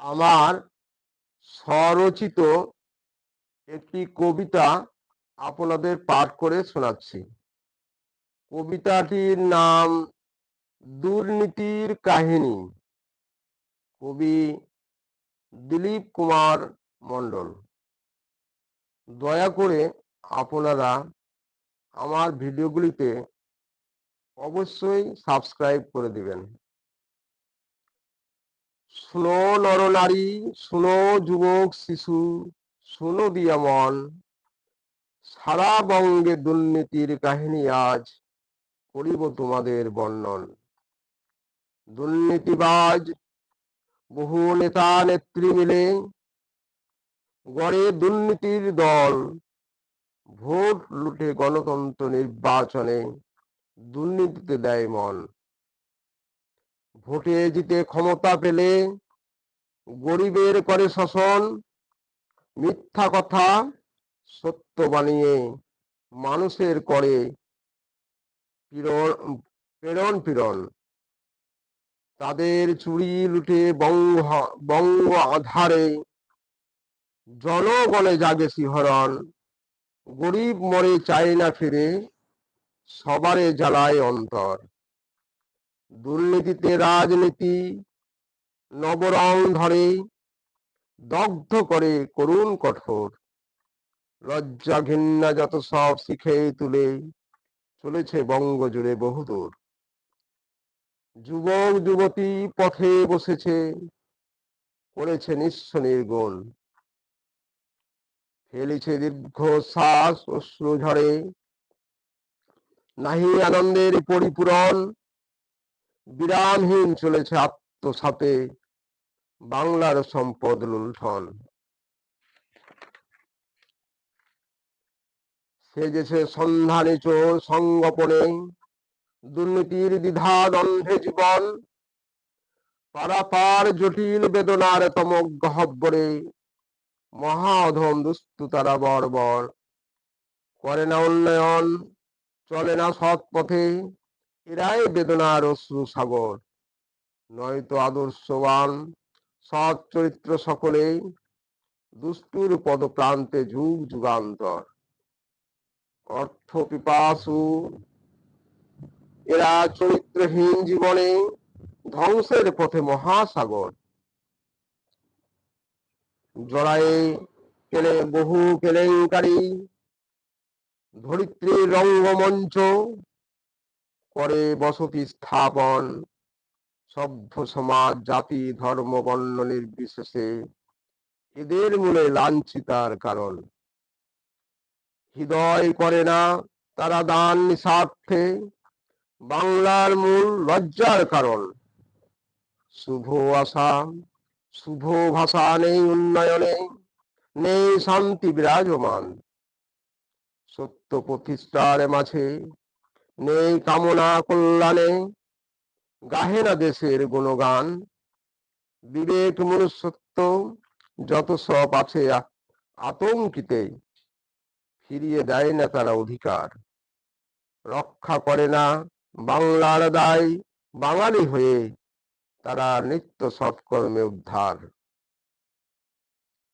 আমার স্বরচিত একটি কবিতা আপনাদের পাঠ করে শোনাচ্ছি। কবিতাটির নাম দুর্নীতির কাহিনী। কবি দিলীপ কুমার মণ্ডল। দয়া করে আপনারা আমার ভিডিওগুলিতে অবশ্যই সাবস্ক্রাইব করে দিবেন। শুনো নরনারী, শুনো যুবক শিশু, শুনো দিয়া মন, সারা বঙ্গে দুর্নীতির কাহিনী আজ করিব তোমাদের বর্ণন। দুর্নীতিবাজ বহু নেতা নেত্রী মিলে গড়ে দুর্নীতির দল, ভোট লুটে গণতন্ত্র নির্বাচনে দুর্নীতিতে দেয় মন। ভোটে জিতে ক্ষমতা পেলে গরিবের করে শোষণ, মিথ্যা কথা সত্য বানিয়ে মানুষের করে প্রেরণ পীড়ন। তাদের চুরি লুটে বঙ্গ আধারে জনগণে জাগে শিহরণ। গরিব মরে চায় না ফিরে, সবারে জ্বালায় অন্তর। দুর্নীতিতে রাজনীতি নবরং ধরে, দগ্ধ করে করুণ কঠোর। লজ্জা ঘৃণা যত সব শিখে তুলে চলেছে বঙ্গ জুড়ে বহুদূর। যুবক যুবতী পথে বসেছে, করেছে নিঃস্ব নির্গুণ। ফেলেছে দীর্ঘ শ্বাস অশ্রু ঝরে, নাহি আনন্দের পরিপূরণ। বিরামহীন চলেছে আত্মসাতে বাংলার সম্পদ লুণ্ঠন। সেজেছে সন্ধানী চোর সঙ্গোপনে, দুর্নীতির দ্বিধা দ্বন্দ্বে জীবন। পারাপার জটিল বেদনার তমক গহ্বরে, মহা অধম দুস্তু তারা বর্বর। করে না উন্নয়ন, চলে না সৎ পথে, এরাই বেদনার অশ্রু সাগর। নয়তো আদর্শবান সৎ চরিত্র সকলে, দুষ্টুর পদপ্রান্তে যুগ যুগান্তর। অর্থ পিপাসু এরা চরিত্রহীন জীবনে, ধ্বংসের পথে মহাসাগর। জড়ায়ে বহু কেলেঙ্কারি, ধরিত্রীর রঙ্গমঞ্চ করে বসতি স্থাপন। সভ্য সমাজ জাতি ধর্ম বর্ণ নির্বিশেষে এদের মূলে লাঞ্ছিতার কারণ। হৃদয় করে না তারা দান নিঃস্বার্থে, বাংলার মূল লজ্জার কারণ। শুভ আশা শুভ ভাষা নেই উন্নয়নে, নেই শান্তি বিরাজমান। সত্য প্রতিষ্ঠার মাঝে নেই কামনা কল্যাণে, গাহে না দেশের গুণগান। বিবেক মনুষ্যত্ব যত সব আছে আতঙ্কিতে, ফিরিয়ে দেয় না তারা অধিকার। রক্ষা করে না বাংলার দায়, বাঙালি হয়ে তারা নিত্য সৎকর্মে উদ্ধার।